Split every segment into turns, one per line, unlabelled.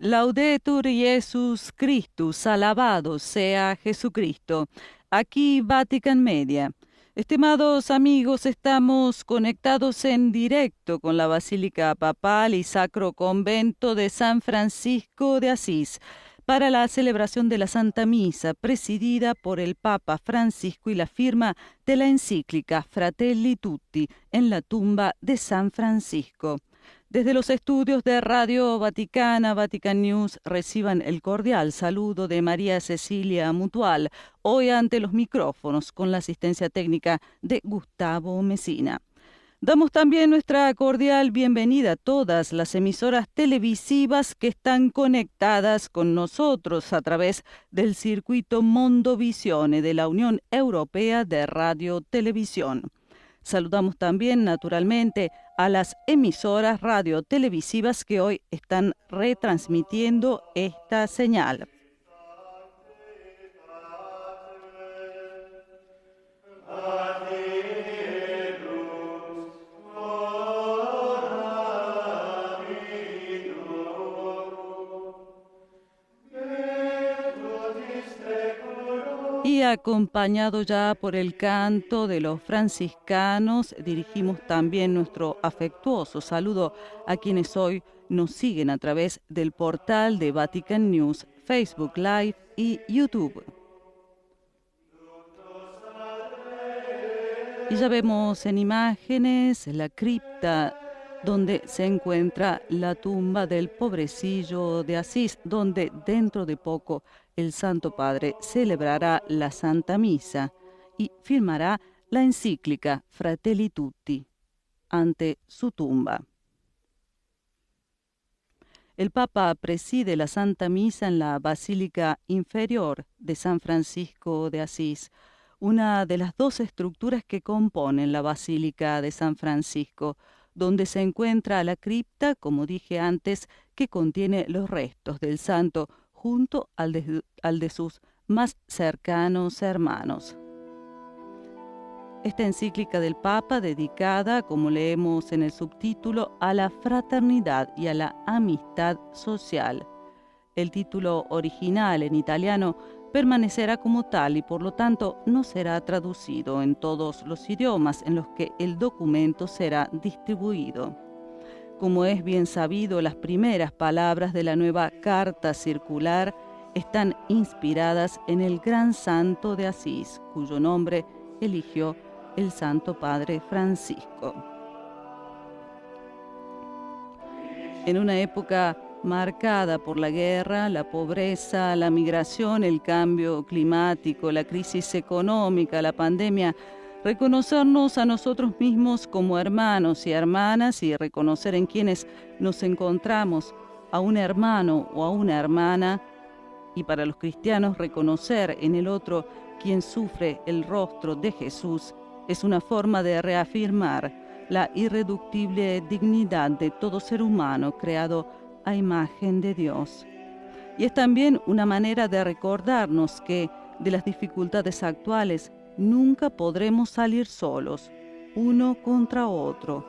Laudetur Jesus Christus, alabado sea Jesucristo. Aquí Vatican Media. Estimados amigos, estamos conectados en directo con la Basílica Papal y Sacro Convento de San Francisco de Asís para la celebración de la Santa Misa, presidida por el Papa Francisco y la firma de la encíclica Fratelli Tutti en la tumba de San Francisco. Desde los estudios de Radio Vaticana, Vatican News, reciban el cordial saludo de María Cecilia Mutual, hoy ante los micrófonos con la asistencia técnica de Gustavo Mesina. Damos también nuestra cordial bienvenida a todas las emisoras televisivas que están conectadas con nosotros a través del circuito Mondovisione de la Unión Europea de Radio Televisión. Saludamos también, naturalmente, a las emisoras radiotelevisivas que hoy están retransmitiendo esta señal. Y acompañado ya por el canto de los franciscanos, dirigimos también nuestro afectuoso saludo a quienes hoy nos siguen a través del portal de Vatican News, Facebook Live y YouTube. Y ya vemos en imágenes la cripta donde se encuentra la tumba del pobrecillo de Asís, donde dentro de poco el Santo Padre celebrará la Santa Misa y firmará la encíclica Fratelli Tutti ante su tumba. El Papa preside la Santa Misa en la Basílica Inferior de San Francisco de Asís, una de las dos estructuras que componen la Basílica de San Francisco, donde se encuentra la cripta, como dije antes, que contiene los restos del santo junto al de sus más cercanos hermanos. Esta encíclica del Papa, dedicada, como leemos en el subtítulo, a la fraternidad y a la amistad social. El título original en italiano permanecerá como tal y por lo tanto no será traducido en todos los idiomas en los que el documento será distribuido. Como es bien sabido, las primeras palabras de la nueva carta circular están inspiradas en el gran santo de Asís, cuyo nombre eligió el Santo Padre Francisco. En una época marcada por la guerra, la pobreza, la migración, el cambio climático, la crisis económica, la pandemia, reconocernos a nosotros mismos como hermanos y hermanas y reconocer en quienes nos encontramos a un hermano o a una hermana, y para los cristianos reconocer en el otro quien sufre el rostro de Jesús, es una forma de reafirmar la irreductible dignidad de todo ser humano creado a imagen de Dios. Y es también una manera de recordarnos que de las dificultades actuales nunca podremos salir solos, uno contra otro,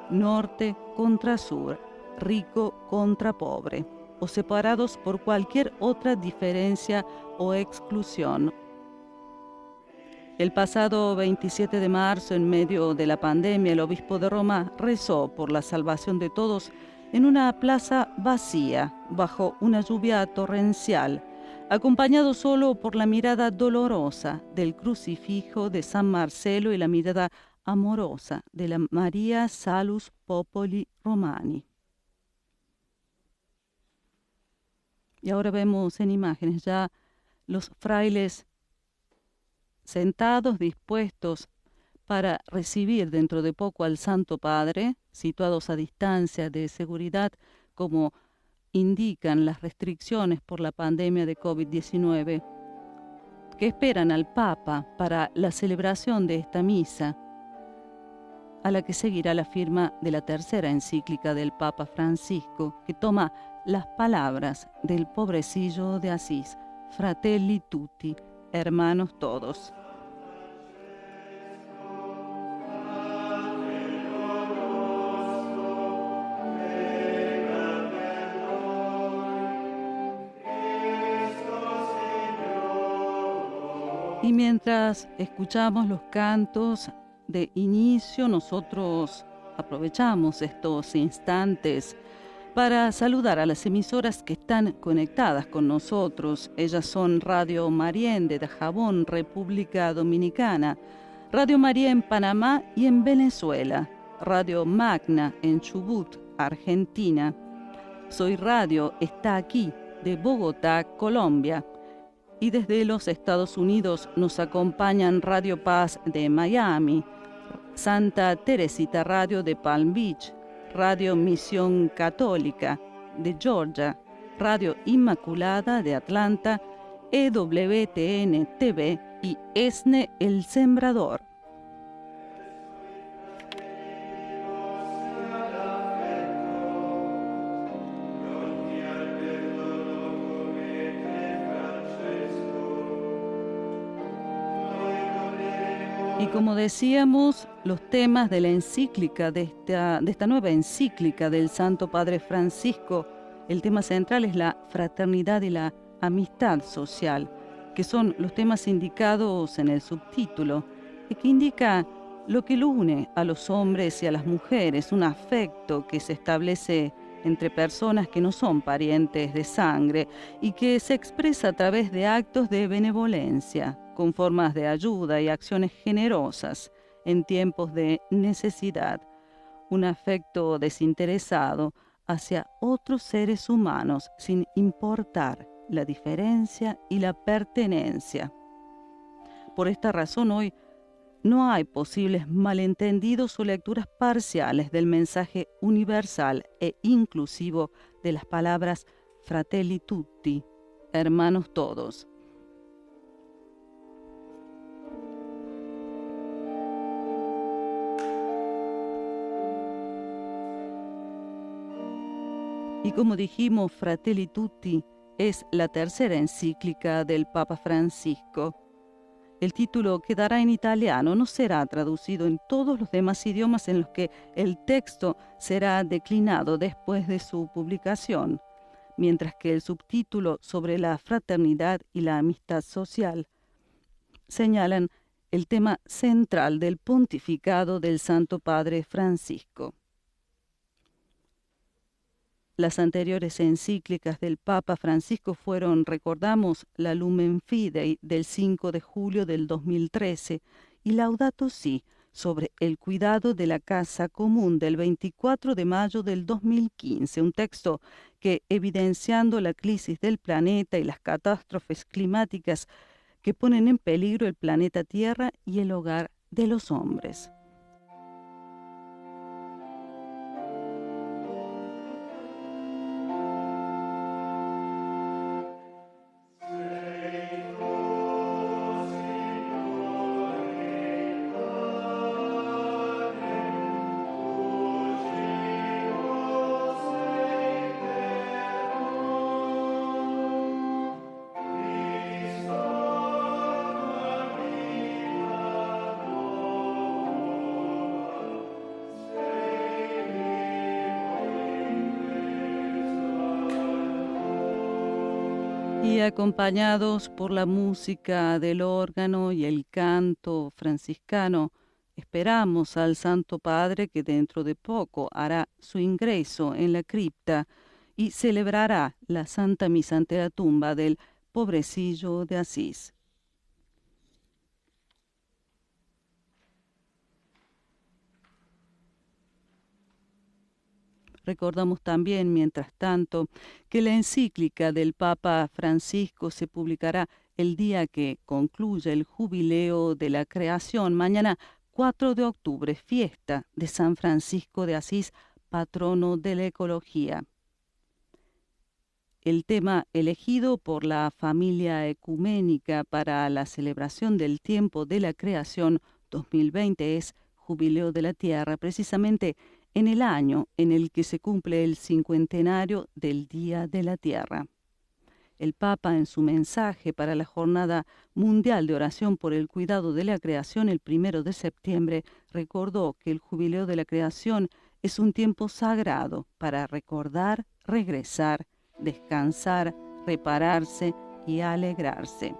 norte contra sur, rico contra pobre, o separados por cualquier otra diferencia o exclusión. El pasado 27 de marzo, en medio de la pandemia, el obispo de Roma rezó por la salvación de todos en una plaza vacía, bajo una lluvia torrencial, acompañado solo por la mirada dolorosa del crucifijo de San Marcelo y la mirada amorosa de la María Salus Populi Romani. Y ahora vemos en imágenes ya los frailes sentados, dispuestos para recibir dentro de poco al Santo Padre, situados a distancia de seguridad, como indican las restricciones por la pandemia de COVID-19, que esperan al Papa para la celebración de esta misa, a la que seguirá la firma de la tercera encíclica del Papa Francisco, que toma las palabras del pobrecillo de Asís, Fratelli Tutti, hermanos todos. Y mientras escuchamos los cantos de inicio, nosotros aprovechamos estos instantes para saludar a las emisoras que están conectadas con nosotros. Ellas son Radio María de Dajabón, República Dominicana, Radio María en Panamá y en Venezuela, Radio Magna en Chubut, Argentina. Soy Radio está aquí, de Bogotá, Colombia. Y desde los Estados Unidos nos acompañan Radio Paz de Miami, Santa Teresita Radio de Palm Beach, Radio Misión Católica de Georgia, Radio Inmaculada de Atlanta, EWTN TV y ESNE El Sembrador. Y como decíamos, los temas de la encíclica, de esta nueva encíclica del Santo Padre Francisco, el tema central es la fraternidad y la amistad social, que son los temas indicados en el subtítulo, y que indica lo que lo une a los hombres y a las mujeres, un afecto que se establece entre personas que no son parientes de sangre y que se expresa a través de actos de benevolencia, con formas de ayuda y acciones generosas en tiempos de necesidad, un afecto desinteresado hacia otros seres humanos sin importar la diferencia y la pertenencia. Por esta razón hoy no hay posibles malentendidos o lecturas parciales del mensaje universal e inclusivo de las palabras Fratelli Tutti, hermanos todos. Y como dijimos, Fratelli Tutti es la tercera encíclica del Papa Francisco. El título quedará en italiano, no será traducido en todos los demás idiomas en los que el texto será declinado después de su publicación, mientras que el subtítulo sobre la fraternidad y la amistad social señalan el tema central del pontificado del Santo Padre Francisco. Las anteriores encíclicas del Papa Francisco fueron, recordamos, la Lumen Fidei del 5 de julio del 2013 y Laudato Si, sobre el cuidado de la casa común del 24 de mayo del 2015, un texto que, evidenciando la crisis del planeta y las catástrofes climáticas que ponen en peligro el planeta Tierra y el hogar de los hombres. Y acompañados por la música del órgano y el canto franciscano, esperamos al Santo Padre que dentro de poco hará su ingreso en la cripta y celebrará la Santa Misa ante la tumba del pobrecillo de Asís. Recordamos también, mientras tanto, que la encíclica del Papa Francisco se publicará el día que concluye el jubileo de la creación, mañana 4 de octubre, fiesta de San Francisco de Asís, patrono de la ecología. El tema elegido por la familia ecuménica para la celebración del tiempo de la creación 2020 es Jubileo de la Tierra, precisamente en el año en el que se cumple el 50 del Día de la Tierra. El Papa, en su mensaje para la Jornada Mundial de Oración por el Cuidado de la Creación el 1 de septiembre, recordó que el Jubileo de la Creación es un tiempo sagrado para recordar, regresar, descansar, repararse y alegrarse.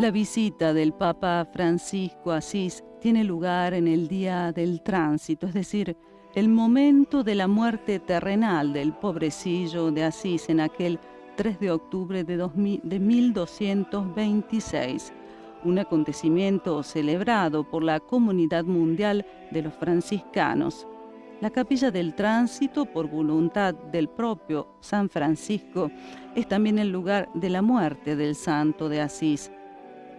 La visita del Papa Francisco a Asís tiene lugar en el día del tránsito, es decir, el momento de la muerte terrenal del pobrecillo de Asís en aquel 3 de octubre de 1226, un acontecimiento celebrado por la Comunidad Mundial de los Franciscanos. La Capilla del Tránsito, por voluntad del propio San Francisco, es también el lugar de la muerte del santo de Asís.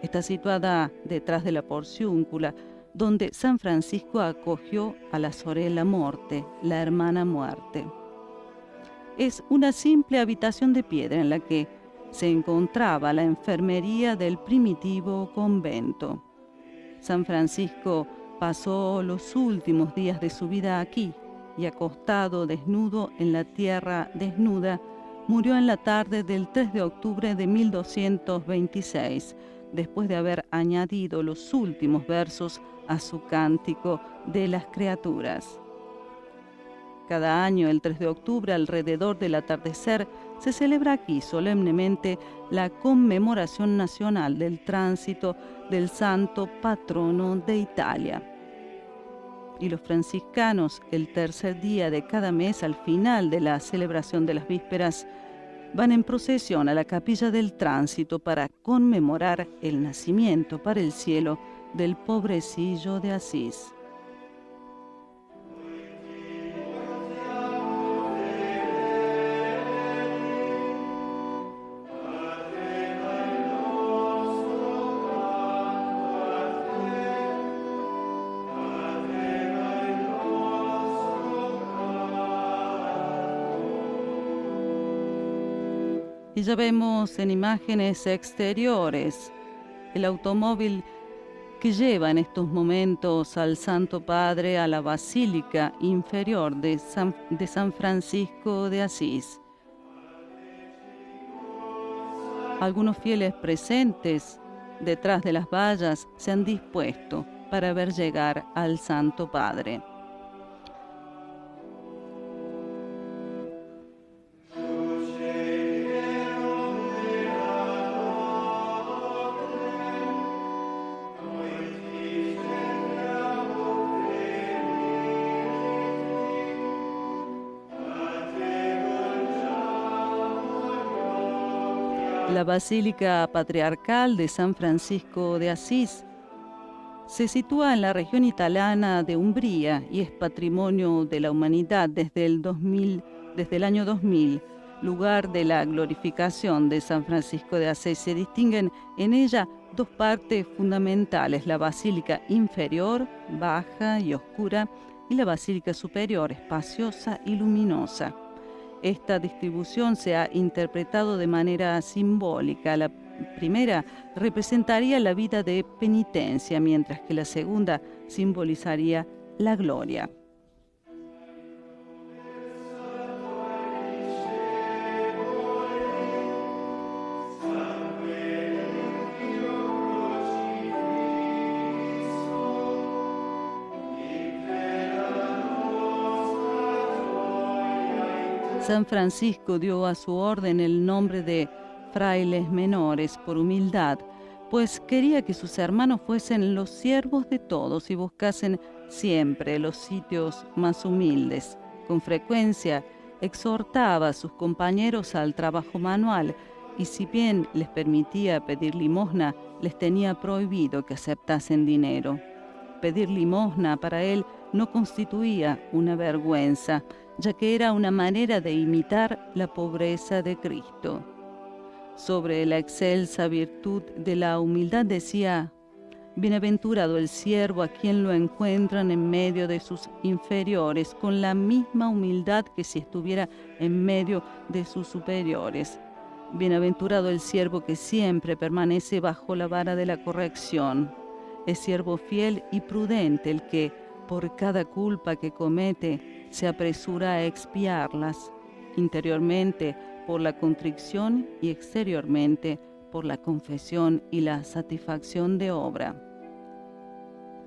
Está situada detrás de la porciúncula, donde San Francisco acogió a la Sorella Morte, la hermana muerte. Es una simple habitación de piedra en la que se encontraba la enfermería del primitivo convento. San Francisco pasó los últimos días de su vida aquí y, acostado desnudo en la tierra desnuda, murió en la tarde del 3 de octubre de 1226, después de haber añadido los últimos versos a su cántico de las criaturas. Cada año, el 3 de octubre, alrededor del atardecer, se celebra aquí solemnemente la conmemoración nacional del tránsito del santo patrono de Italia. Y los franciscanos, el tercer día de cada mes, al final de la celebración de las vísperas, van en procesión a la Capilla del Tránsito para conmemorar el nacimiento para el cielo del pobrecillo de Asís. Y ya vemos en imágenes exteriores el automóvil que lleva en estos momentos al Santo Padre a la Basílica Inferior de San Francisco de Asís. Algunos fieles presentes detrás de las vallas se han dispuesto para ver llegar al Santo Padre. La Basílica Patriarcal de San Francisco de Asís se sitúa en la región italiana de Umbría y es patrimonio de la humanidad desde el año 2000, lugar de la glorificación de San Francisco de Asís. Se distinguen en ella dos partes fundamentales: la Basílica inferior, baja y oscura, y la Basílica superior, espaciosa y luminosa. Esta distribución se ha interpretado de manera simbólica. La primera representaría la vida de penitencia, mientras que la segunda simbolizaría la gloria. San Francisco dio a su orden el nombre de frailes menores por humildad, pues quería que sus hermanos fuesen los siervos de todos y buscasen siempre los sitios más humildes. Con frecuencia exhortaba a sus compañeros al trabajo manual y, si bien les permitía pedir limosna, les tenía prohibido que aceptasen dinero. Pedir limosna para él no constituía una vergüenza, ya que era una manera de imitar la pobreza de Cristo. Sobre la excelsa virtud de la humildad decía: bienaventurado el siervo a quien lo encuentran en medio de sus inferiores, con la misma humildad que si estuviera en medio de sus superiores. Bienaventurado el siervo que siempre permanece bajo la vara de la corrección. Es siervo fiel y prudente el que, por cada culpa que comete, se apresura a expiarlas, interiormente por la contrición y exteriormente por la confesión y la satisfacción de obra.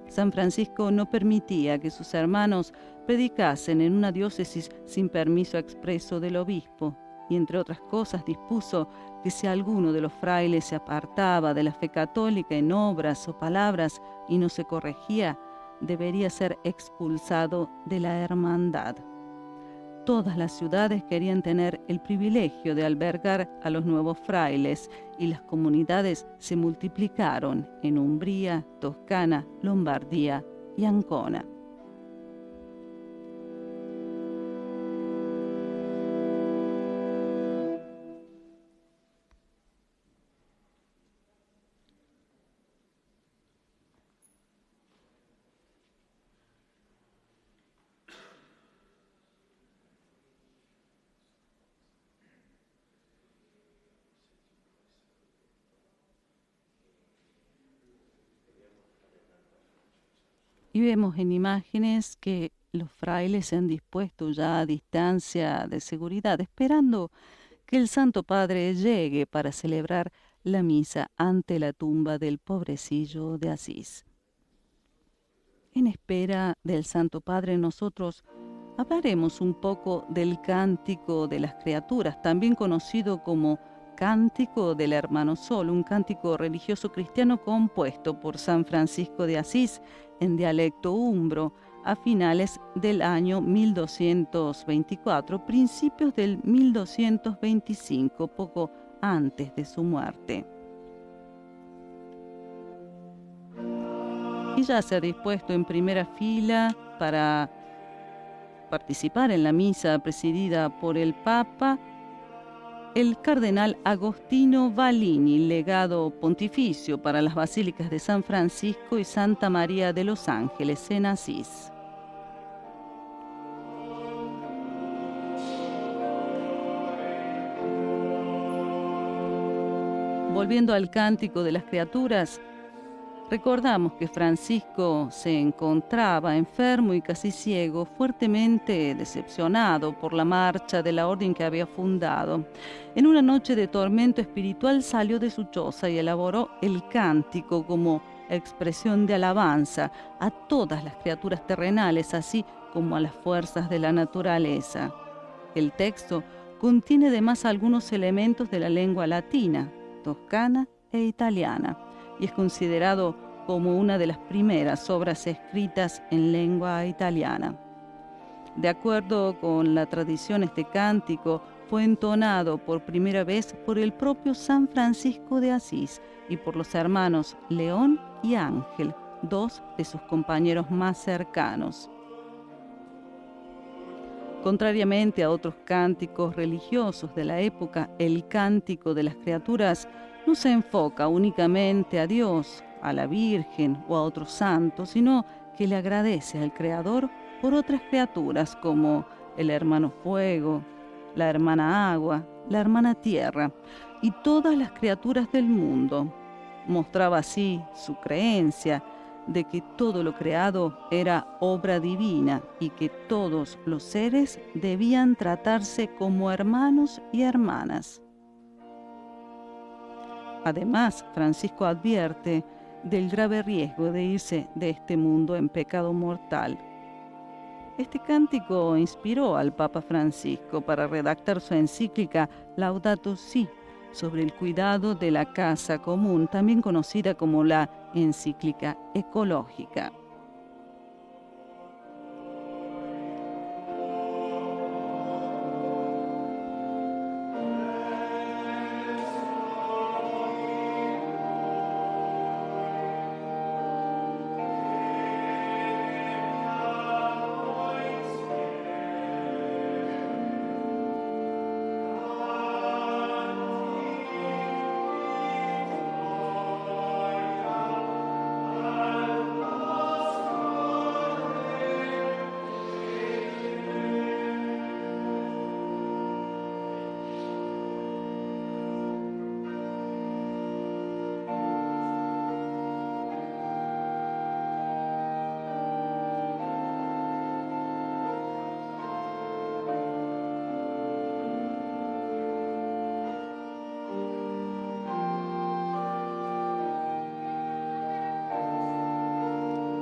San Francisco no permitía que sus hermanos predicasen en una diócesis sin permiso expreso del obispo, y entre otras cosas dispuso que si alguno de los frailes se apartaba de la fe católica en obras o palabras y no se corregía, debería ser expulsado de la hermandad. Todas las ciudades querían tener el privilegio de albergar a los nuevos frailes y las comunidades se multiplicaron en Umbría, Toscana, Lombardía y Ancona. Y vemos en imágenes que los frailes se han dispuesto ya a distancia de seguridad, esperando que el Santo Padre llegue para celebrar la misa ante la tumba del pobrecillo de Asís. En espera del Santo Padre, nosotros hablaremos un poco del Cántico de las Criaturas, también conocido como Cántico del Hermano Sol, un cántico religioso cristiano compuesto por San Francisco de Asís en dialecto umbro a finales del año 1224, principios del 1225, poco antes de su muerte. Y ya se ha dispuesto en primera fila para participar en la misa presidida por el Papa, el cardenal Agostino Valini, legado pontificio para las basílicas de San Francisco y Santa María de los Ángeles en Asís. Volviendo al Cántico de las Criaturas, recordamos que Francisco se encontraba enfermo y casi ciego, fuertemente decepcionado por la marcha de la orden que había fundado. En una noche de tormento espiritual salió de su choza y elaboró el cántico como expresión de alabanza a todas las criaturas terrenales, así como a las fuerzas de la naturaleza. El texto contiene además algunos elementos de la lengua latina, toscana e italiana, y es considerado como una de las primeras obras escritas en lengua italiana. De acuerdo con la tradición, este cántico fue entonado por primera vez por el propio San Francisco de Asís y por los hermanos León y Ángel, dos de sus compañeros más cercanos. Contrariamente a otros cánticos religiosos de la época, el Cántico de las Criaturas no se enfoca únicamente a Dios, a la Virgen o a otros santos, sino que le agradece al Creador por otras criaturas como el hermano fuego, la hermana agua, la hermana tierra y todas las criaturas del mundo. Mostraba así su creencia de que todo lo creado era obra divina y que todos los seres debían tratarse como hermanos y hermanas. Además, Francisco advierte del grave riesgo de irse de este mundo en pecado mortal. Este cántico inspiró al Papa Francisco para redactar su encíclica Laudato Si, sobre el cuidado de la casa común, también conocida como la encíclica ecológica.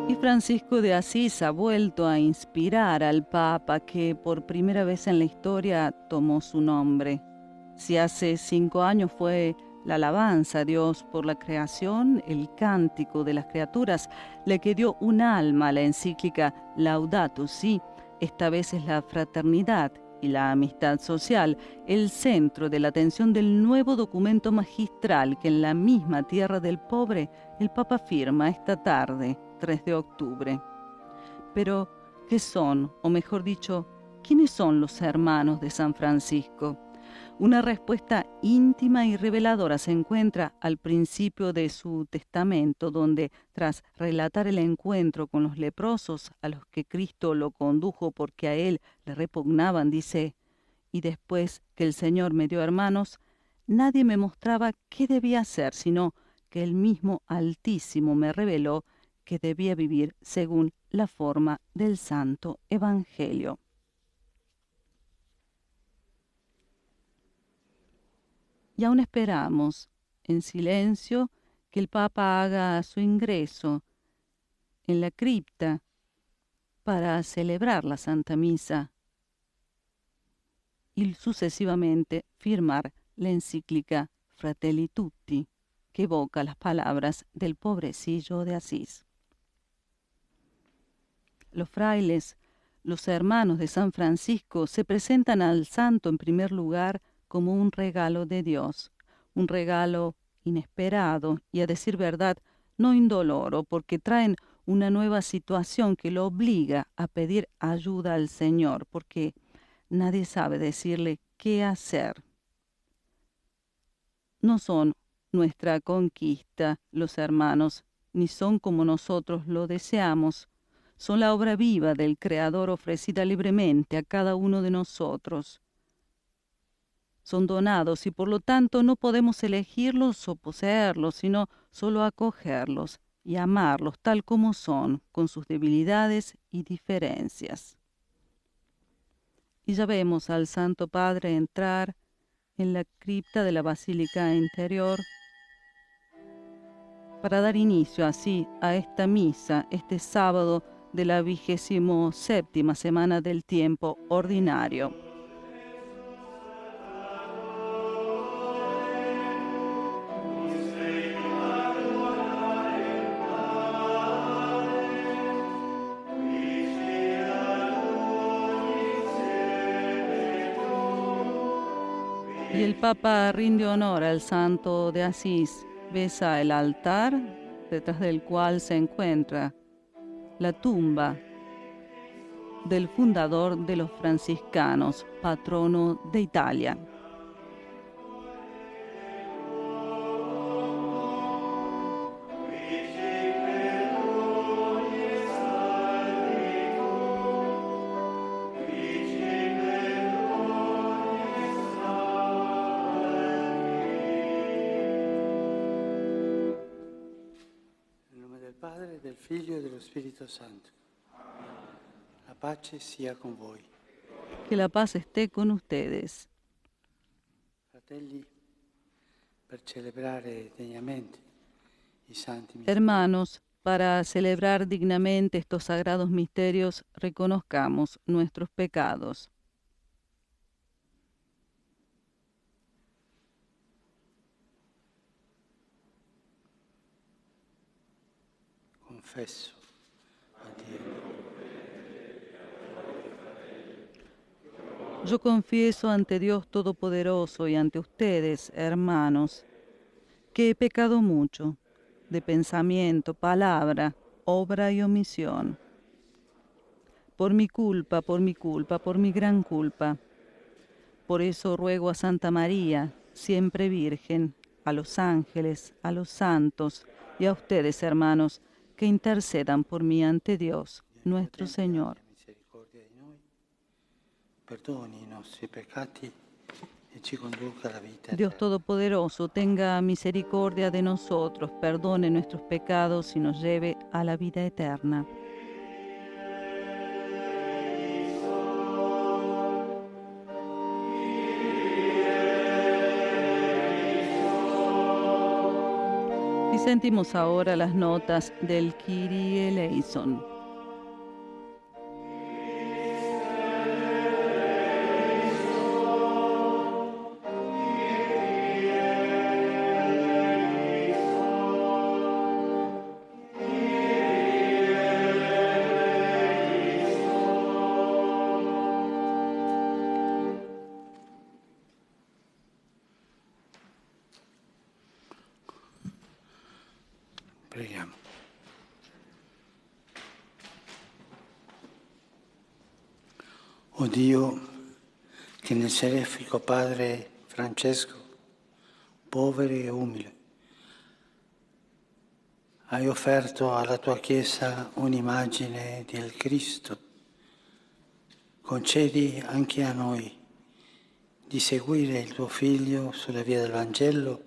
Y Francisco de Asís ha vuelto a inspirar al Papa, que por primera vez en la historia tomó su nombre. Si hace 5 años fue la alabanza a Dios por la creación, el cántico de las criaturas, le que dio un alma a la encíclica Laudato Si, esta vez es la fraternidad y la amistad social, el centro de la atención del nuevo documento magistral que en la misma tierra del pobre el Papa firma esta tarde, 3 de octubre. Pero, ¿qué son? O mejor dicho, ¿quiénes son los hermanos de San Francisco? Una respuesta íntima y reveladora se encuentra al principio de su testamento, donde, tras relatar el encuentro con los leprosos a los que Cristo lo condujo porque a él le repugnaban, dice: y después que el Señor me dio hermanos, nadie me mostraba qué debía hacer, sino que el mismo Altísimo me reveló que debía vivir según la forma del Santo Evangelio. Y aún esperamos, en silencio, que el Papa haga su ingreso en la cripta para celebrar la Santa Misa y sucesivamente firmar la encíclica Fratelli Tutti, que evoca las palabras del pobrecillo de Asís. Los frailes, los hermanos de San Francisco, se presentan al santo en primer lugar como un regalo de Dios, un regalo inesperado y, a decir verdad, no indoloro, porque traen una nueva situación que lo obliga a pedir ayuda al Señor, porque nadie sabe decirle qué hacer. No son nuestra conquista los hermanos, ni son como nosotros lo deseamos. Son la obra viva del Creador ofrecida libremente a cada uno de nosotros. Son donados y por lo tanto no podemos elegirlos o poseerlos, sino solo acogerlos y amarlos tal como son, con sus debilidades y diferencias. Y ya vemos al Santo Padre entrar en la cripta de la Basílica Interior para dar inicio así a esta misa este sábado de la 27ª semana del tiempo ordinario. Y el Papa rinde honor al santo de Asís, besa el altar, detrás del cual se encuentra la tumba del fundador de los franciscanos, patrono de Italia.
Padre, del Figlio e dello Spirito Santo. La pace sia con voi.
Que la paz esté con ustedes.
Fratelli, per celebrare degnamente i santi misteri.
Hermanos, para celebrar dignamente estos sagrados misterios, reconozcamos nuestros pecados.
Confesso a Dio.
Yo confieso ante Dios Todopoderoso y ante ustedes, hermanos, que he pecado mucho, de pensamiento, palabra, obra y omisión. Por mi culpa, por mi culpa, por mi gran culpa. Por eso ruego a Santa María, siempre Virgen, a los ángeles, a los santos y a ustedes, hermanos, que intercedan por mí ante Dios, nuestro Señor.
Perdoni i nostri peccati e ci conduca alla vita
Dios
eterna.
Todopoderoso, tenga misericordia de nosotros, perdone nuestros pecados y nos lleve a la vida eterna. Y sentimos ahora las notas del Kyrie eleison.
O Dio, che nel Seraffico Padre Francesco, povero e umile, hai offerto alla tua Chiesa un'immagine del Cristo, concedi anche a noi di seguire il tuo Figlio sulla via del Vangelo.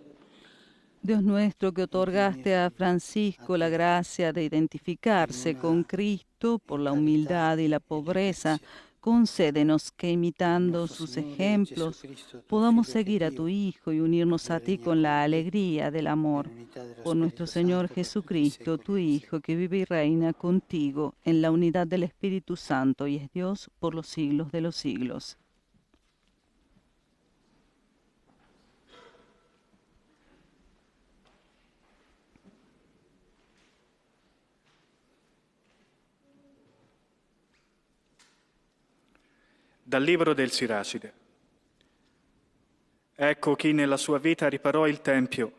Dios nuestro, que otorgaste a Francisco la gracia de identificarse con Cristo por la humildad y la pobreza, concédenos que imitando sus ejemplos podamos seguir a tu Hijo y unirnos a ti con la alegría del amor. Por nuestro Señor Jesucristo, tu Hijo, que vive y reina contigo en la unidad del Espíritu Santo y es Dios por los siglos de los siglos.
Dal libro del Siracide. Ecco chi nella sua vita riparò il Tempio.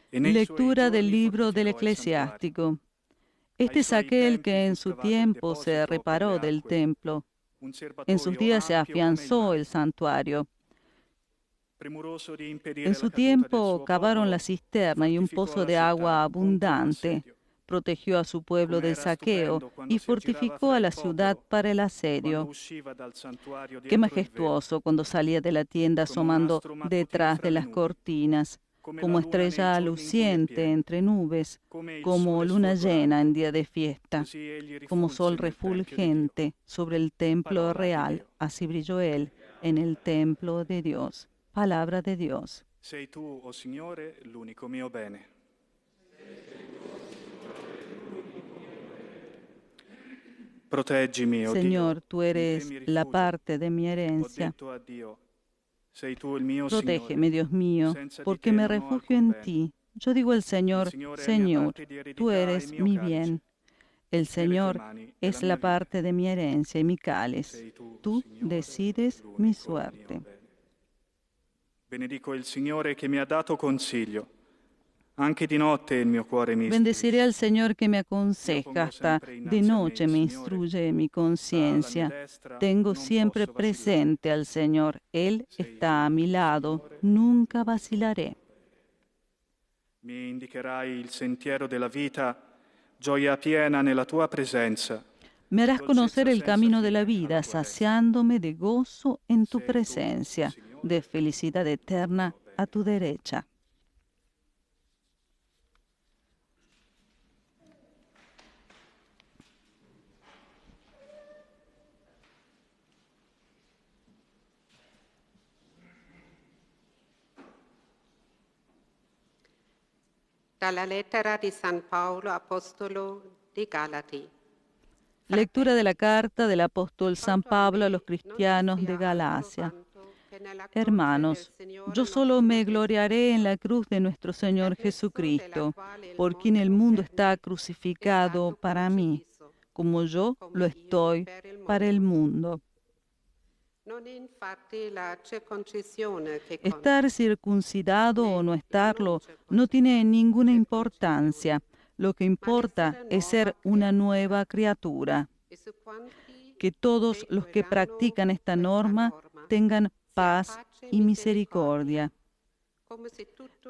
Lectura del libro del Eclesiástico. Este es aquel que en su tiempo se reparó del templo. En sus días se afianzó el santuario. En su tiempo cavaron la cisterna y un pozo de agua abundante. Protegió a su pueblo del saqueo y fortificó a la ciudad para el asedio. Qué majestuoso cuando salía de la tienda asomando detrás de las cortinas, como estrella luciente entre nubes, como luna llena en día de fiesta, como sol refulgente sobre el templo real, así brilló él en el templo de Dios. Palabra de Dios.
Sei tu, oh Signore, l'unico mio bene. Proteggimi, oh
Señor, tú
Dio,
eres la parte de mi herencia.
Sei tu il mio
Protégeme, Dios mío,
Senza di
porque
te
me
non ho
refugio
alcun
en
bene.
ti. Yo digo al Señor,
Signore è mia
Señor,
parte di eredità
tú
e
eres
mio
mi
calice.
bien. El
Nelle tue
Señor
mani è
es
la
la
mia vita.
parte de mi herencia y mi cáliz.
Sei tu,
Tú
Signore,
decides
l'unico
mi
mio
suerte.
bene. Benedico il Signore che mi ha dato consiglio. Anche di notte il mio cuore mi
Bendeciré
istruisce.
al Señor que me
Io
aconseja,
pongo
hasta
sempre
de
innanzi a me
noche
il
me
Signore.
instruye mi
Sta alla mia
conciencia.
destra,
Tengo
non
siempre
posso vacillare.
presente al Señor. Él
Sei
está a
tu,
mi lado.
Signore.
Nunca vacilaré.
Mi indicherai il sentiero della vita, gioia piena nella tua presenza.
Me harás conocer
Dolcezza
el
senza
camino de la
fine alla
vida,
tua destra.
saciándome de gozo en tu
Sei tu,
presencia,
Signore,
de felicidad eterna a tu derecha.
Dalla lettera di San Paolo, apostolo di Galati.
Lectura de la carta del apóstol San Pablo a los cristianos de Galacia. Hermanos, yo solo me gloriaré en la cruz de nuestro Señor Jesucristo, por quien el mundo está crucificado para mí, como yo lo estoy para el mundo. Estar circuncidado o no estarlo no tiene ninguna importancia. Lo que importa es ser una nueva criatura. Que todos los que practican esta norma tengan paz y misericordia,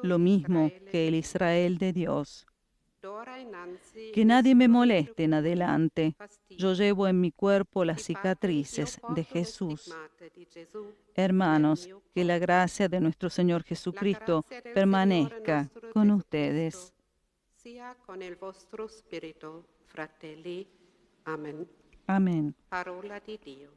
lo mismo que el Israel de Dios. Que nadie me moleste en adelante. Yo llevo en mi cuerpo las cicatrices de Jesús. Hermanos, que la gracia de nuestro Señor Jesucristo permanezca con ustedes.
Sia con il vostro spirito, fratelli. Amen.
Amén.
Parola di Dio.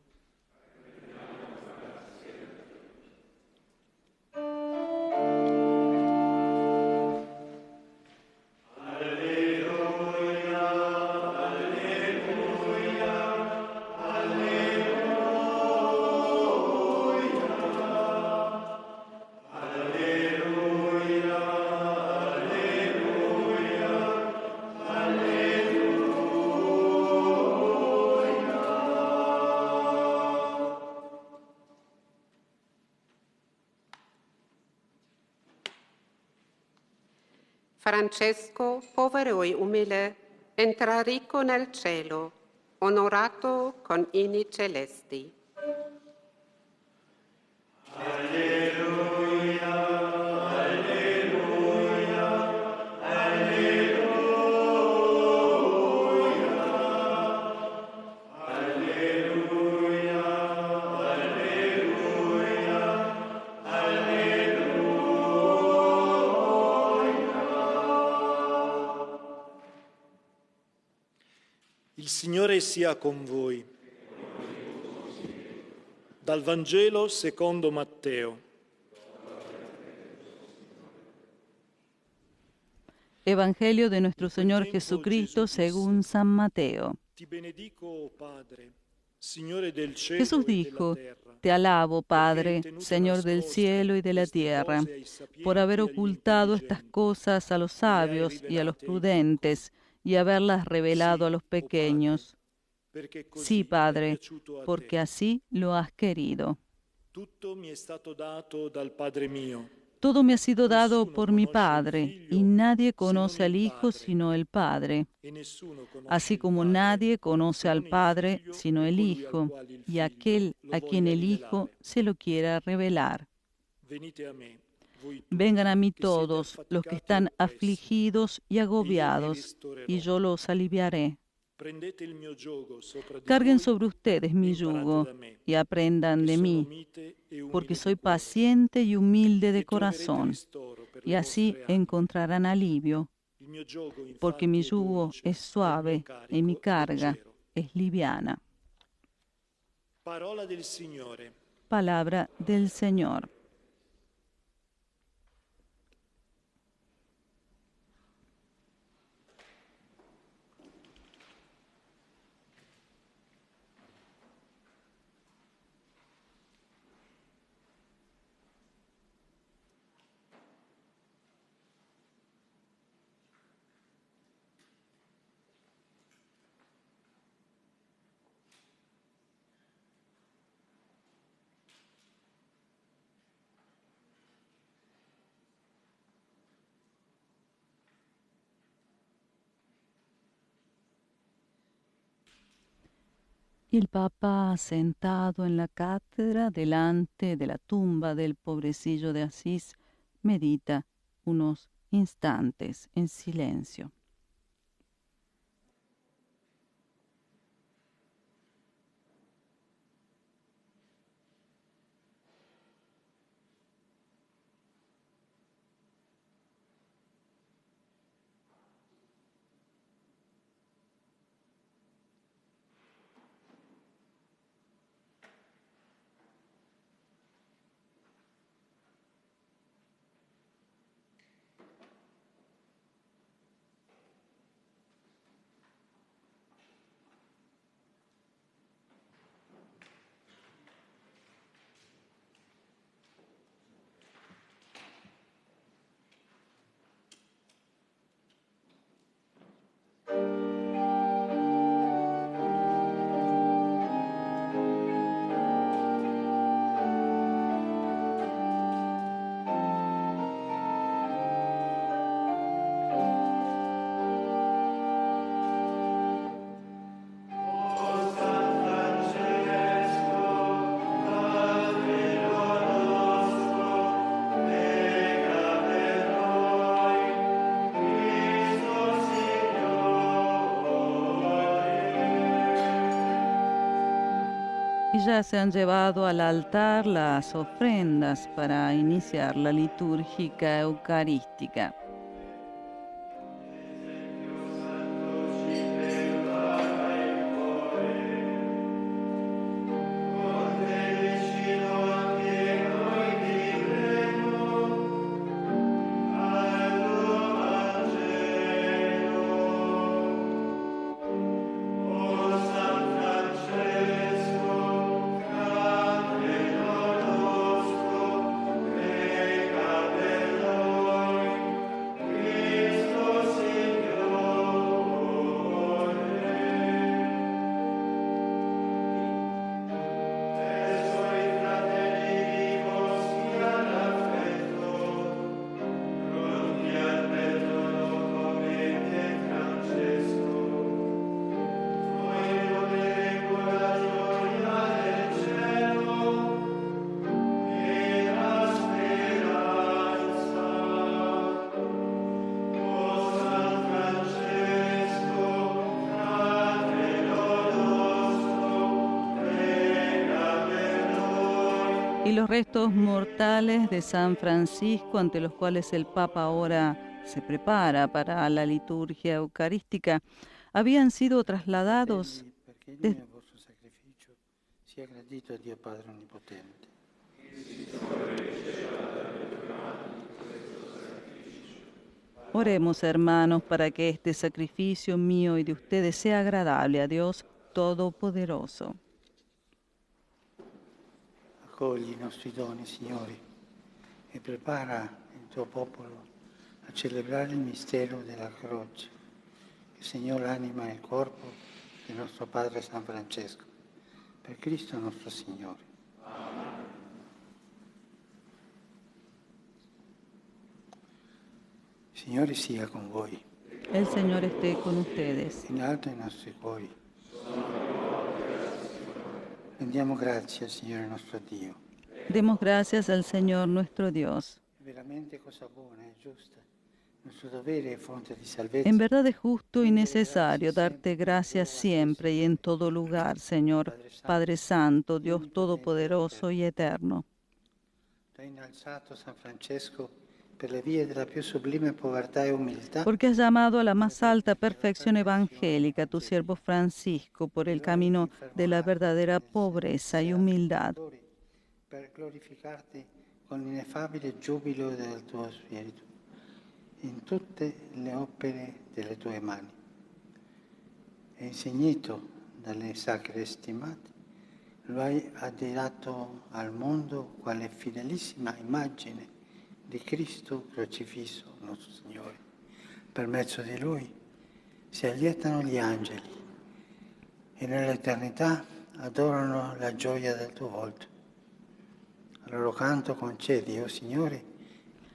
Francesco, povero e umile, entra ricco nel cielo, onorato con inni celesti.
Il Signore sia con voi. Dal Vangelo secondo Matteo.
Evangelio de nuestro Señor Jesucristo según San Mateo.
Ti benedico, oh Padre, Signore del cielo
Jesús
e della
dijo,
terra,
te alabo, Padre,
perché hai tenuto
Señor del
nascoste
cielo y de la
queste
tierra,
cose ai sapienti
por haber
e agli
ocultado estas
intelligenti,
cosas a los
e le hai
sabios y a los
rivelate ai piccoli.
prudentes, y haberlas revelado a los
Sì, oh Padre,
pequeños.
perché così
Sí,
è
Padre,
piaciuto a
porque
te.
así lo has querido.
Tutto mi è stato dato dal Padre mio.
Todo me ha sido dado
Nessuno
por mi
conosce il
Padre,
Figlio
y nadie
se non
conoce al
il
Hijo
Padre,
sino el Padre,
e nessuno conosce
así
il
como
Padre
nadie conoce
se
al
non il
Padre
Figlio
sino
e
el
colui al
Hijo,
quale il
y
Figlio
aquel
lo
a quien
voglia
el Hijo
rivelare.
se lo quiera revelar.
Venite a me, voi tutti,
Vengan a mí
che siete
todos los que
affaticati e
están
oppressi,
afligidos y
e io vi
agobiados,
ristorerò.
y yo los aliviaré.
Prendete il mio giogo sopra di
Carguen
voi
sobre ustedes
e
mi
imparate
yugo
da me,
y aprendan
che
de
sono
mí,
mite e
porque
umile
soy
di cuore,
paciente y humilde de
e troverete
corazón,
ristoro per
y
le
así
vostre anime.
encontrarán alivio,
Il mio giogo
porque
infatti
mi
è
yugo
dolce
es
e il mio
suave y mi
carico è
carga
leggero.
es liviana.
Parola del Signore.
Palabra del Señor. Y el Papa, sentado en la cátedra delante de la tumba del pobrecillo de Asís, medita unos instantes en silencio. Y ya se han llevado al altar las ofrendas para iniciar la litúrgica eucarística. y los restos mortales de San Francisco, ante los cuales el Papa ahora se prepara para la liturgia eucarística, habían sido trasladados
perché il
des-
mio vostro sacrificio sia gradito a Dio Padre Onnipotente.
Oremos, hermanos, para que este sacrificio mío y de ustedes sea agradable a Dios Todopoderoso.
Accogli i nostri doni, Signore, e prepara il tuo popolo a celebrare il mistero della croce, che segnò l'anima e il corpo del nostro Padre San Francesco. Per Cristo nostro Signore. Il Signore sia con voi.
El Señor esté con ustedes.
In alto i nostri cuori. Rendiamo grazie al Signore nostro Dio.
Demos gracias al Señor nuestro Dios.
È veramente cosa buona e giusta. Nuestro dovere è fonte di salvezza.
En verdad es justo y necesario darte gracias siempre y en todo lugar, Señor, Padre Santo, Dios Todopoderoso y Eterno.
Tu hai innalzato San Francesco per le vie della più sublime povertà e umiltà.
Porque has llamado a la más alta perfección evangélica a tu siervo Francisco por el camino de la verdadera pobreza y humildad.
Per glorificarti con l'ineffabile giubilo del tuo spirito in tutte le opere delle tue mani. E insignito dalle sacre stimate, lo hai addirato al mondo quale fedelissima immagine di Cristo crocifisso, nostro Signore. Per mezzo di Lui si allietano gli angeli e nell'eternità adorano la gioia del tuo volto. Al loro canto concedi, oh Signore,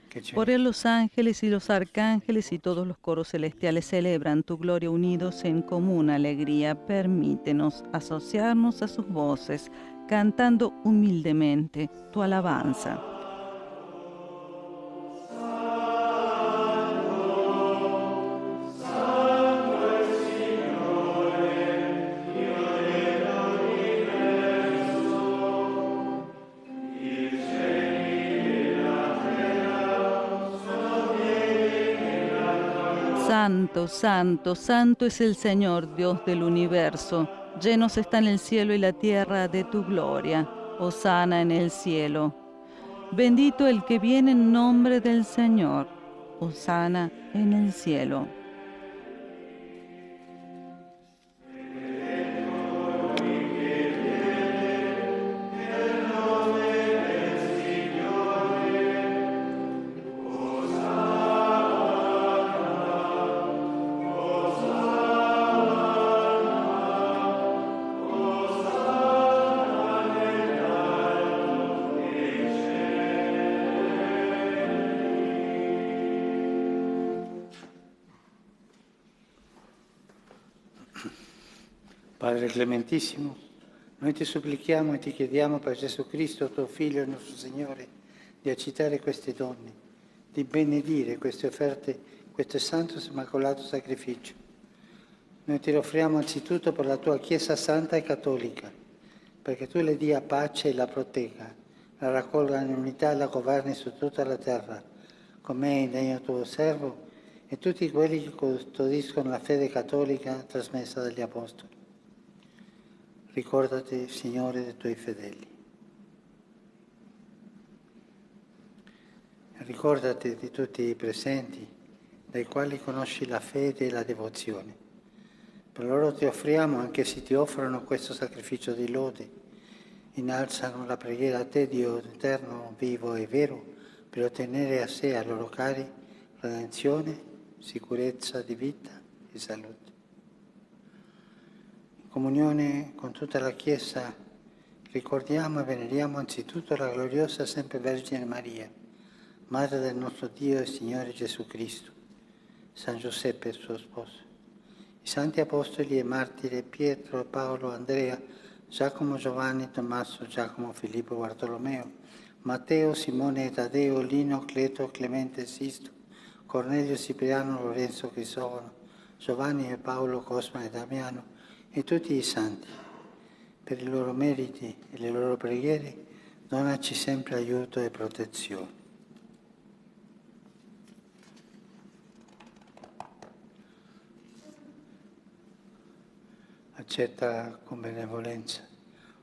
che ci
Por él los ángeles y los arcángeles y todos los coros celestiales celebran tu gloria unidos en común alegría. Permítenos asociarnos a sus voces, cantando humildemente tu alabanza. Santo, santo, santo es el Señor, Dios del universo. Llenos están el cielo y la tierra de tu gloria. Hosana en el cielo. Bendito el que viene en nombre del Señor. Hosana en el cielo.
Padre clementissimo, noi ti supplichiamo e ti chiediamo per Gesù Cristo, tuo Figlio e nostro Signore, di accettare queste donne, di benedire queste offerte, questo santo e immacolato sacrificio. Noi ti offriamo anzitutto per la tua Chiesa santa e cattolica, perché tu le dia pace e la protegga, la raccolga in unità e la governi su tutta la terra, come è indegno tuo servo e tutti quelli che custodiscono la fede cattolica trasmessa dagli Apostoli. Ricordati, Signore, dei tuoi fedeli. Ricordati di tutti i presenti, dai quali conosci la fede e la devozione. Per loro ti offriamo, anche se ti offrono questo sacrificio di lode, innalzano la preghiera a te, Dio eterno, vivo e vero, per ottenere a sé e a loro cari redenzione, sicurezza di vita e salute. In comunione con tutta la Chiesa ricordiamo e veneriamo anzitutto la gloriosa sempre Vergine Maria, Madre del nostro Dio e Signore Gesù Cristo, San Giuseppe suo sposo, i santi apostoli e martiri Pietro, Paolo, Andrea, Giacomo, Giovanni, Tommaso, Giacomo, Filippo, Bartolomeo, Matteo, Simone e Taddeo, Lino, Cleto, Clemente, Sisto, Cornelio, Cipriano, Lorenzo, Crisogono, Giovanni e Paolo, Cosma e Damiano, e tutti i santi. Per i loro meriti e le loro preghiere Donaci sempre aiuto e protezione. Accetta con benevolenza,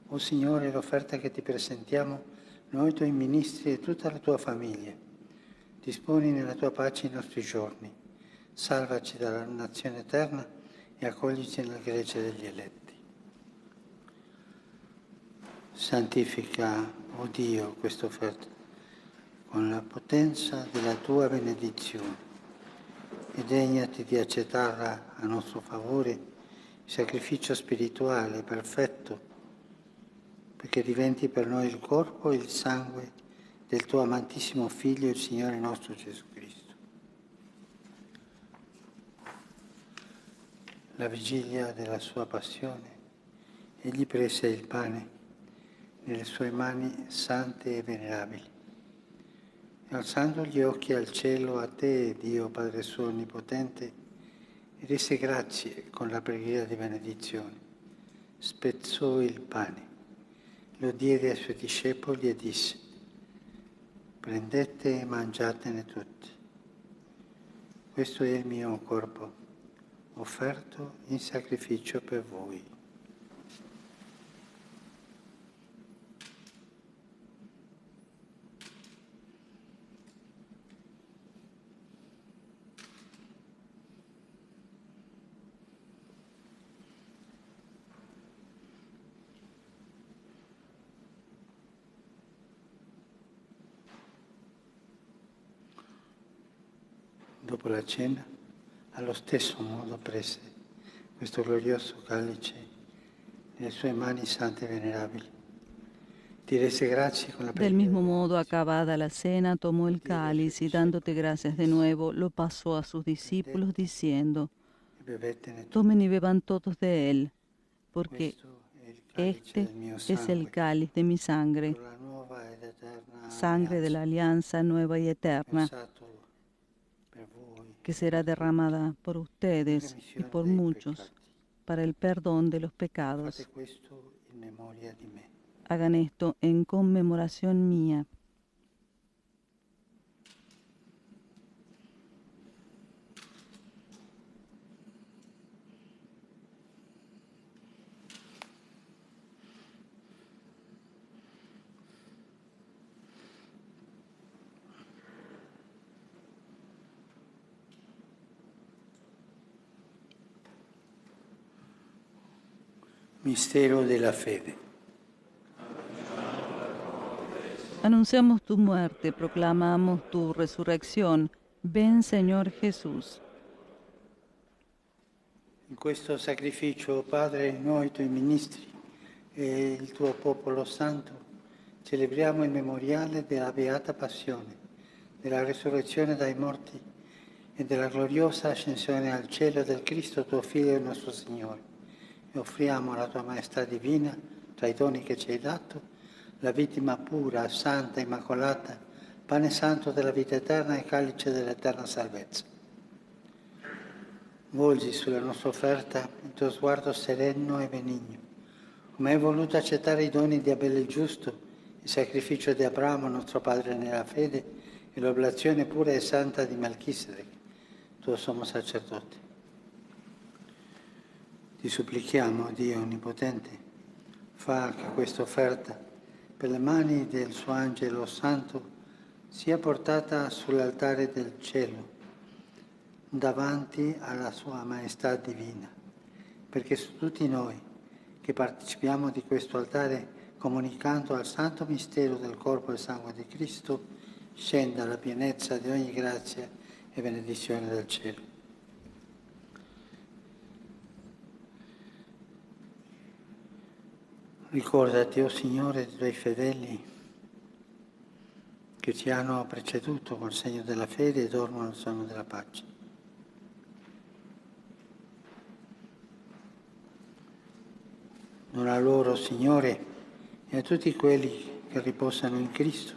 o Signore, l'offerta che ti presentiamo, noi tuoi ministri e tutta la tua famiglia. Disponi nella tua pace i nostri giorni. Salvaci dalla nazione eterna e accoglici nel gregge degli eletti. Santifica, o Dio, questa offerta con la potenza della tua benedizione e degnati di accettarla a nostro favore, sacrificio spirituale perfetto, perché diventi per noi il corpo e il sangue del tuo amatissimo Figlio, il Signore nostro Gesù Cristo. La vigilia della sua passione, egli prese il pane nelle sue mani sante e venerabili, e alzando gli occhi al cielo, a te, Dio Padre suo onnipotente, e rese grazie con la preghiera di benedizione. Spezzò il pane, lo diede ai suoi discepoli e disse: prendete e mangiatene tutti. Questo è il mio corpo, offerto in sacrificio per voi. Dopo la cena, allo stesso modo prese questo glorioso calice nelle sue mani sante e venerabili. Ti rese grazie con la
Del
preghiera
mismo
di
modo,
benedizione.
acabada la cena, tomó el cáliz y dándote gracias de nuevo, lo pasó a sus discípulos diciendo:
E bevetene tutti.
tomen y beban todos de él, porque
Questo è il calice
este
del mio
es el
sangue,
cáliz de mi sangre,
con la nuova ed eterna
sangre de la
alleanza,
alianza nueva y eterna,
versato per voi
que
e
será
per tutti,
derramada por
in
ustedes y
remissione
por
dei
muchos
peccati.
para el perdón de los
Fate
pecados.
questo in memoria di me.
Hagan esto en conmemoración mía.
Mistero della fede.
Anunciamos tu muerte, proclamamos tu resurrección. Ven, Señor Jesús.
In questo sacrificio, Padre, noi tuoi ministri e il tuo popolo santo celebriamo il memoriale della beata passione, della resurrezione dai morti e della gloriosa ascensione al cielo del Cristo, tuo Figlio e nostro Signore. E offriamo alla tua Maestà Divina, tra i doni che ci hai dato, la vittima pura, santa, immacolata, pane santo della vita eterna e calice dell'eterna salvezza. Volgi sulla nostra offerta il tuo sguardo sereno e benigno, come hai voluto accettare i doni di Abele il giusto, il sacrificio di Abramo, nostro padre nella fede, e l'oblazione pura e santa di Melchisedec, tuo sommo sacerdote. Ti supplichiamo, Dio Onnipotente, fa che questa offerta, per le mani del suo angelo santo, sia portata sull'altare del cielo, davanti alla sua Maestà Divina, perché su tutti noi che partecipiamo di questo altare, comunicando al santo mistero del corpo e sangue di Cristo, scenda la pienezza di ogni grazia e benedizione del cielo. Ricordati, o Signore, dei tuoi fedeli che ci hanno preceduto col segno della fede e dormono nel sonno della pace. Dona loro, Signore, e a tutti quelli che riposano in Cristo,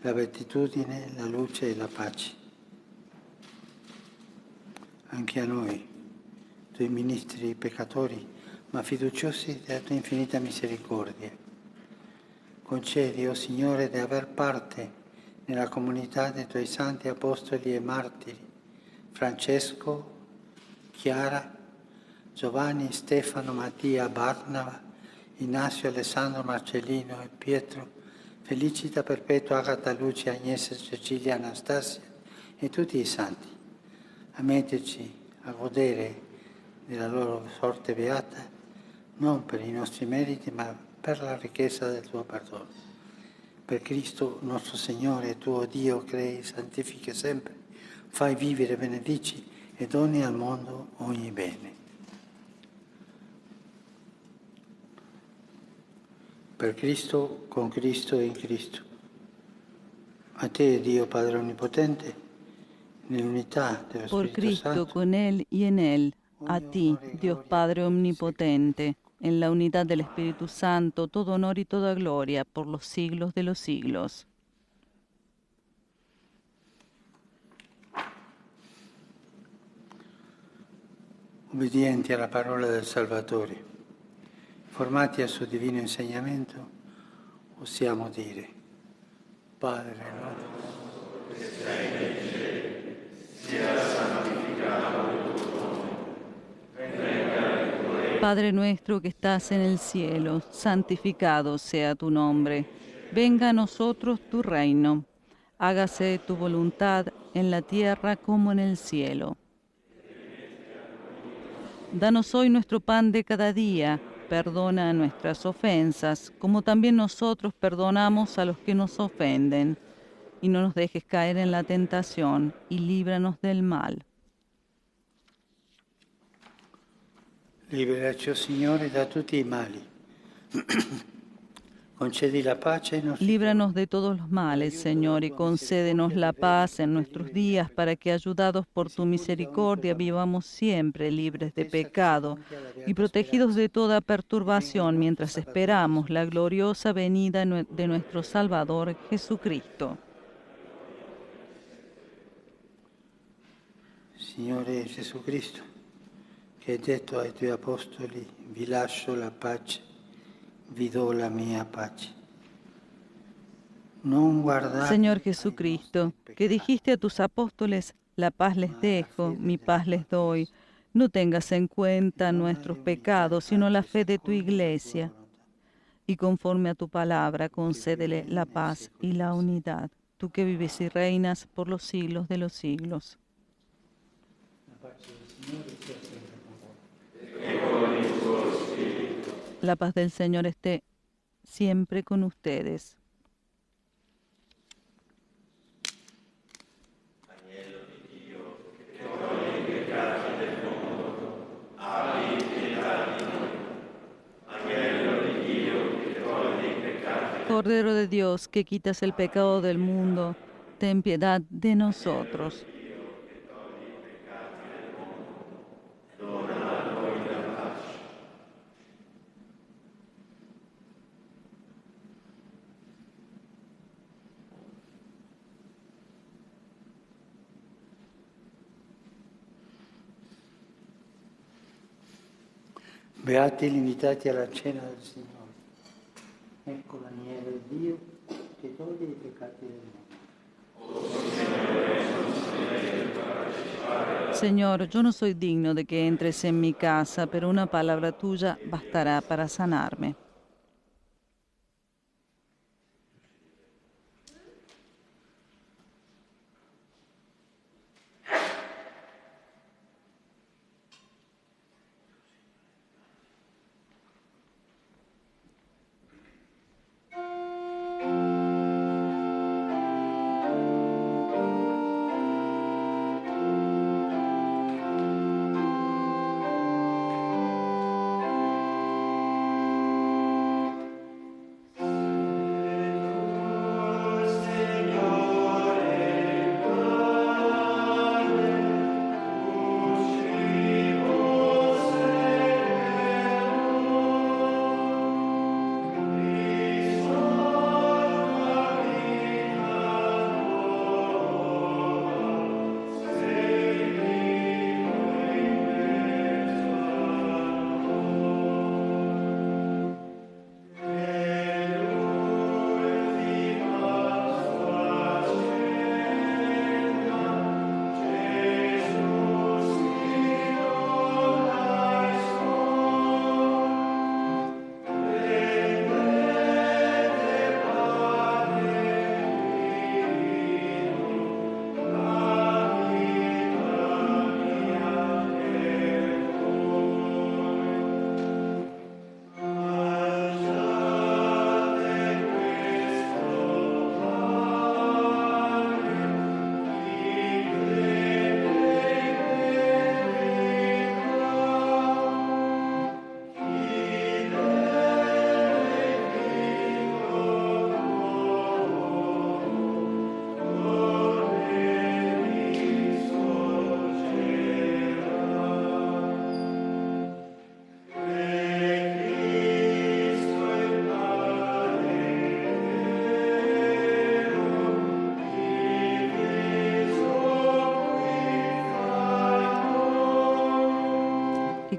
la beatitudine, la luce e la pace. Anche a noi, tuoi ministri peccatori, ma fiduciosi della tua infinita misericordia, Concedi, o Signore, di aver parte nella comunità dei Tuoi santi apostoli e martiri, Francesco, Chiara, Giovanni, Stefano, Mattia, Barnaba, Ignazio, Alessandro, Marcellino e Pietro, Felicita, Perpetua, Agata, Lucia, Agnese, Cecilia, Anastasia e tutti i santi. Ammettici a godere della loro sorte beata, non per i nostri meriti, ma per la ricchezza del Tuo perdono. Per Cristo nostro Signore, Tuo Dio, crei, santifichi sempre, fai vivere, benedici e doni al mondo ogni bene. Per Cristo, con Cristo e in Cristo. A Te, Dio Padre Onnipotente, nell'unità dello
Por
Spirito
Cristo,
Santo,
con Él y en Él, a
ogni
ti,
onore e
Dios
gloria
Padre
per tutti i secoli.
Omnipotente, en la unidad del Espíritu Santo, todo honor y toda gloria por los siglos de los siglos.
Ubbidienti alla parola del Salvatore, formati al suo divino insegnamento, possiamo dire: Padre nostro, che sei nei cieli, sia santificato il tuo nome, venga il tuo regno.
Padre nuestro que estás en el cielo, santificado sea tu nombre. Venga a nosotros tu reino. Hágase tu voluntad en la tierra como en el cielo. Danos hoy nuestro pan de cada día. Perdona nuestras ofensas, como también nosotros perdonamos a los que nos ofenden. Y no nos dejes caer en la tentación, y líbranos del mal.
Liberaci, o Signore, da tutti i mali. Concedi la pace ai nostri
Líbranos
giorni.
de todos los males, Señor, y concédenos la paz en nuestros días, para que, ayudados por tu misericordia, vivamos siempre libres de pecado y protegidos de toda perturbación, mientras esperamos la gloriosa venida de nuestro Salvador Jesucristo.
Signore Gesù Cristo, che hai detto ai Tuoi Apostoli: vi lascio la pace, vi do la mia pace. Non guardate
Señor
ai
Jesucristo,
nostri
que
peccati,
dijiste a tus apóstoles, la paz les dejo, mi paz les doy, no tengas en cuenta nuestros pecados, sino la fe de tu iglesia, y conforme a tu palabra concédele la paz y la unidad, tú que vives y reinas por los siglos de los siglos. La paz del Señor esté siempre con ustedes. Cordero de Dios, que quitas el pecado del mundo, ten piedad de nosotros.
Beati gli invitati alla cena del Signore. Ecco l'agnello di Dio che toglie i peccati del mondo.
Señor, yo no soy digno de que entres en mi casa, pero una palabra tuya bastará para sanarme.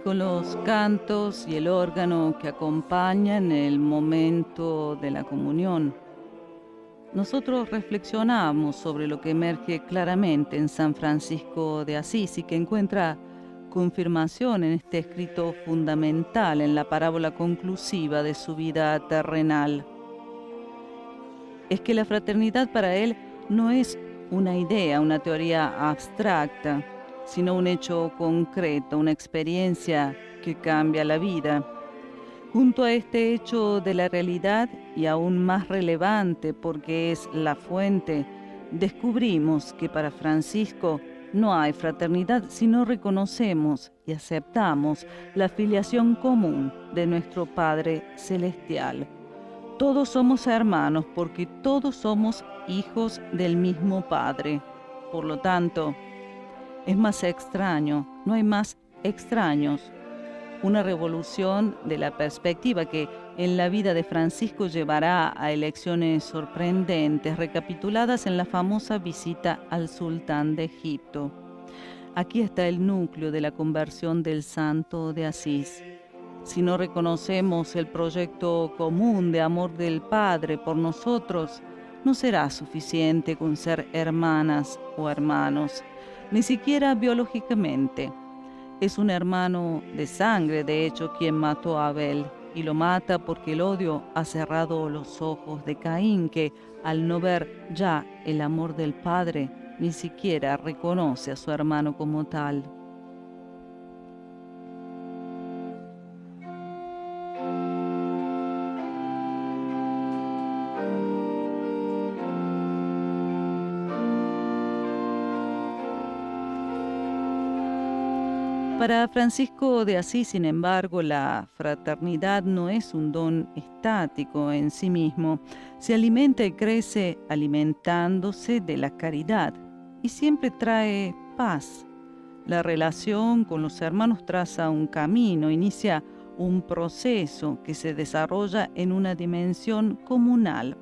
con los cantos y el órgano que acompañan el momento de la comunión. Nosotros reflexionamos sobre lo que emerge claramente en San Francisco de Asís y que encuentra confirmación en este escrito fundamental en la parábola conclusiva de su vida terrenal. Es que la fraternidad para él no es una idea, una teoría abstracta, sino un hecho concreto, una experiencia que cambia la vida. Junto a este hecho de la realidad, y aún más relevante porque es la fuente, descubrimos que para Francisco no hay fraternidad si no reconocemos y aceptamos la filiación común de nuestro Padre Celestial. Todos somos hermanos porque todos somos hijos del mismo Padre. Por lo tanto, es más extraño, no hay más extraños. Una revolución de la perspectiva que en la vida de Francisco llevará a elecciones sorprendentes, recapituladas en la famosa visita al sultán de Egipto. Aquí está el núcleo de la conversión del santo de Asís. Si no reconocemos el proyecto común de amor del Padre por nosotros, no será suficiente con ser hermanas o hermanos, ni siquiera biológicamente. Es un hermano de sangre, de hecho, quien mató a Abel, y lo mata porque el odio ha cerrado los ojos de Caín, que al no ver ya el amor del Padre, ni siquiera reconoce a su hermano como tal. Para Francisco de Asís, sin embargo, la fraternidad no es un don estático en sí mismo. Se alimenta y crece alimentándose de la caridad y siempre trae paz. La relación con los hermanos traza un camino, inicia un proceso que se desarrolla en una dimensión comunal.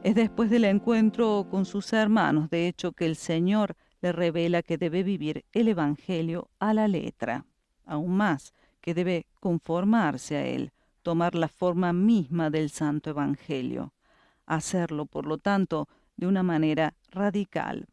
Es después del encuentro con sus hermanos, de hecho, que el Señor le revela que debe vivir el Evangelio a la letra. Aún más, que debe conformarse a él, tomar la forma misma del Santo Evangelio. Hacerlo, por lo tanto, de una manera radical.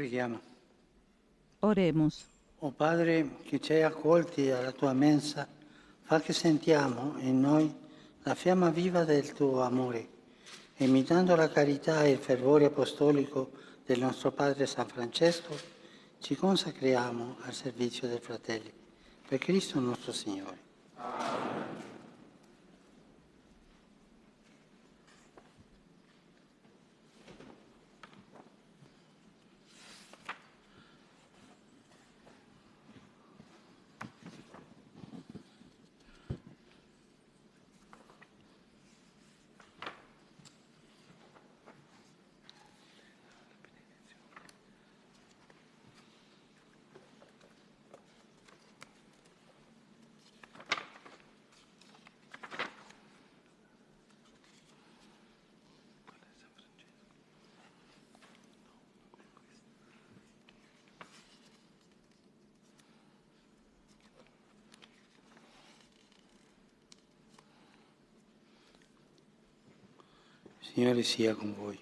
Preghiamo.
Oremos.
O Padre che ci hai accolti alla tua mensa, fa che sentiamo in noi la fiamma viva del tuo amore, e imitando la carità e il fervore apostolico del nostro Padre San Francesco, ci consacriamo al servizio dei fratelli. Per Cristo nostro Signore. Signore sia con voi.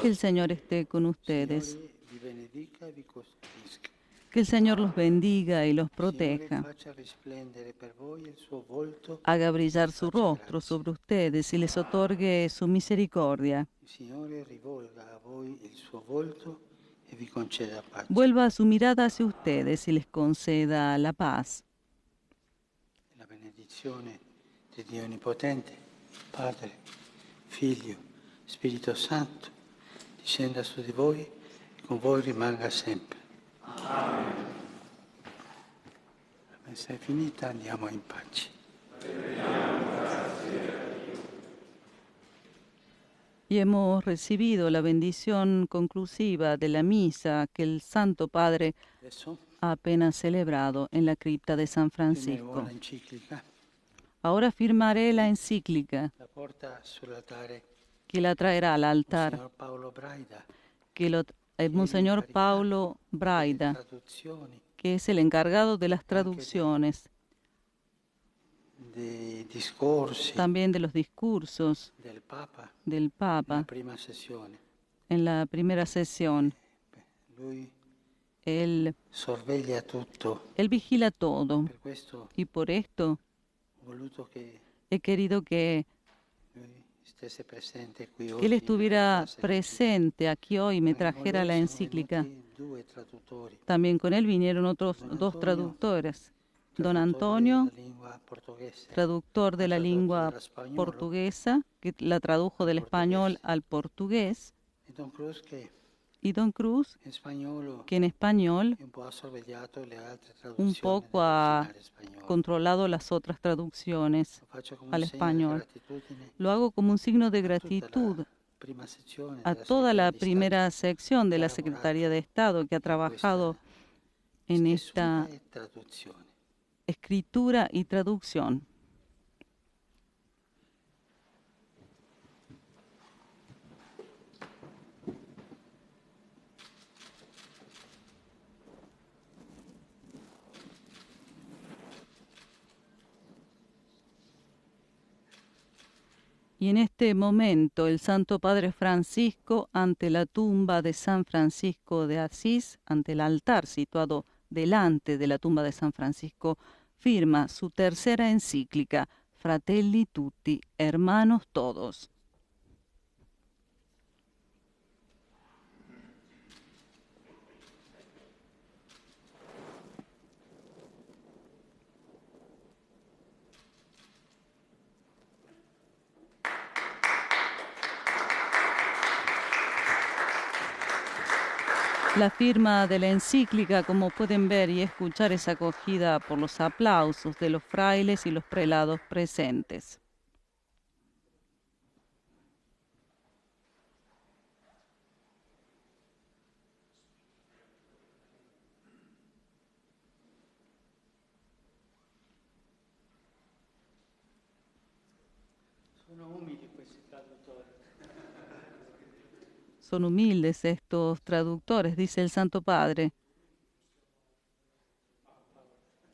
Que el Señor esté con ustedes.
Signore vi benedica e vi custodisca.
Que el Señor los bendiga y los
Signore
proteja.
faccia risplendere per voi il suo volto.
Haga brillar su
Faccia
rostro
gracia.
sobre ustedes y les otorgue su misericordia.
Il Signore rivolga a voi il suo volto e vi conceda pace.
Vuelva su mirada hacia ustedes y les conceda la paz.
La benedizione di Dio Onnipotente, Padre, Figlio, Spirito Santo, discenda su di voi e con voi rimanga sempre. Amen. La messa è finita, andiamo in pace.
Y hemos recibido la bendición conclusiva de la misa que el Santo Padre
Adesso
ha apenas celebrado en la cripta de San
firmerò
Francisco.
l'enciclica,
Ahora firmaré la encíclica
la porta sull'altare
que la traerá al altar,
Monsignor Paolo Braida,
que el Monseñor Paulo Braida,
traduzioni,
que es el encargado de las traducciones,
dei discorsi
también de los discursos
del Papa
del Papa
nella prima sessione.
en la primera sesión.
Lui
Él
sorveglia tutto,
vigila todo
per questo
y por esto
ho voluto che
he querido que
lui stesse presente qui
Él
oggi.
estuviera presente aquí hoy y me trajera la encíclica.
Due traduttori,
También con él vinieron otros
Don
dos
Antonio,
traductores. Don
traduttore
Antonio,
della lingua portoghese,
traductor de la
tradotto
lengua
dall'espagnolo,
portuguesa, que la tradujo del español al portugués,
e Don Cruz che
y Don Cruz,
in spagnolo
que en español
un po' ha sorvegliato le altre
un
traduzioni
poco ha
dell'originale spagnolo.
controlado las otras traducciones
Lo faccio come
al
un segno di
español.
gratitudine
Lo hago como un signo de
a tutta
gratitud
la prima sezione
a
della
toda la
Segreteria di
primera
Stato
sección de
que
la
ha
Secretaría
lavorato
de Estado que ha
in
trabajado
questa
en
stesura
esta
e traduzione.
escritura y traducción. Y en este momento el Santo Padre Francisco, ante la tumba de San Francisco de Asís, ante el altar situado delante de la tumba de San Francisco, firma su tercera encíclica, Fratelli Tutti, hermanos todos. La firma de la encíclica, como pueden ver y escuchar, es acogida por los aplausos de los frailes y los prelados presentes.
Sono umili questi traduttori.
Son humildes estos traductores, dice el Santo Padre.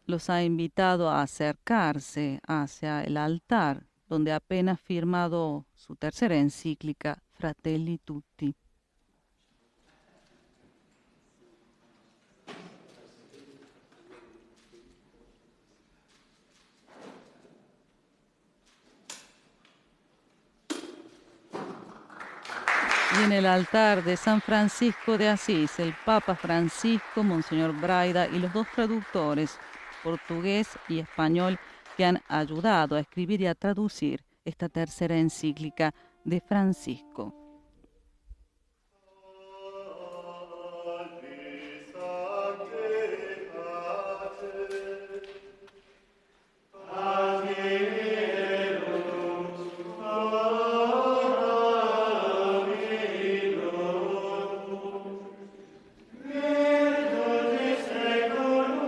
Los ha invitado a acercarse hacia el altar, donde apenas firmado su tercera encíclica, Fratelli Tutti. Y en el altar de San Francisco de Asís, el Papa Francisco, Monseñor Braida y los dos traductores, portugués y español, que han ayudado a escribir y a traducir esta tercera encíclica de Francisco.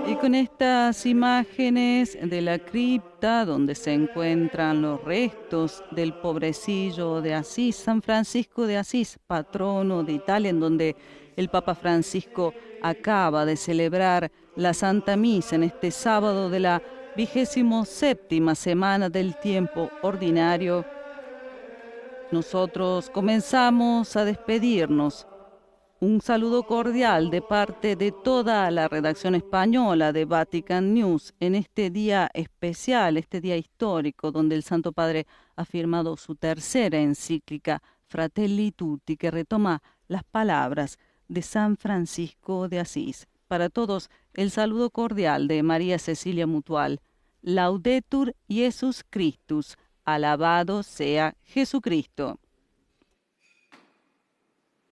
Y con estas imágenes de la cripta donde se encuentran los restos del pobrecillo de Asís, San Francisco de Asís, patrono de Italia, en donde el Papa Francisco acaba de celebrar la Santa Misa en este sábado de la 27ª semana del tiempo ordinario, nosotros comenzamos a despedirnos. Un saludo cordial de parte de toda la redacción española de Vatican News en este día especial, este día histórico, donde el Santo Padre ha firmado su tercera encíclica, Fratelli Tutti, que retoma las palabras de San Francisco de Asís. Para todos, el saludo cordial de María Cecilia Mutual. Laudetur Jesus Christus, alabado sea Jesucristo.